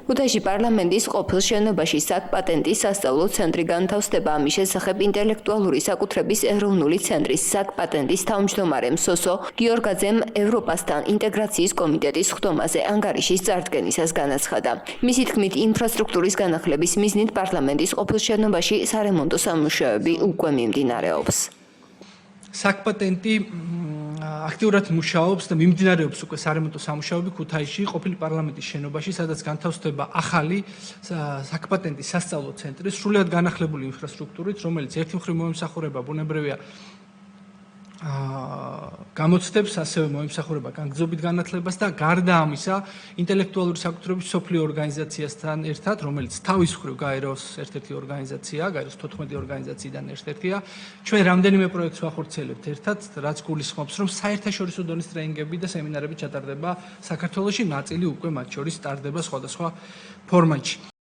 ქუთაისში პარლამენტის ყოფილ შენობაში საკ-პატენტის სასწავლო ცენტრი განთავსდება. ამის შესახებ ინტელექტუალური საკუთრების ეროვნული ცენტრის საკ-პატენტის თავმჯდომარე მსოსო გიორგაძემ ევროპასთან ინტეგრაციის კომიტეტის ხდომაზე ანგარიშის წარდგენისას განაცხადა. მისი თქმით, ინფრასტრუქტურის განახლების მიზნით პარლამენტის ყოფილ შენობაში სარემონტო სამუშაოები უკვე მიმდინარეობს. საკ-პატენტი აქტიურად მუშაობს და მიმდინარეობს უკვე სარემონტო სამუშაოები ქუთაისში ყოფილი პარლამენტის შენობაში, სადაც განთავსდება ახალი საკ-პატენტის სასწავლო ცენტრი, სრულიად განახლებული ინფრასტრუქტურით, რომელიც ერთი მხრივ მოემსახურება ბუნებრივია გამოცდებს, ასევე მოემსახურება განგრძობით განათლებას და გარდა ამისა, ინტელექტუალური საკუთრების მსოფლიო ორგანიზაციასთან ერთად, რომელიც თავის მხრივ გაეროს ერთ-ერთი ორგანიზაციაა, გაეროს 14 ორგანიზაციიდან ერთ-ერთია, ჩვენ რამდენიმე პროექტს ვახორციელებთ ერთად, რაც გულისხმობს, რომ საერთაშორისო დონის ტრენინგები და სემინარები ჩატარდება საქართველოში, ნაწილი უკვე მათ შორის ტარდება სხვადასხვა ფორმატში.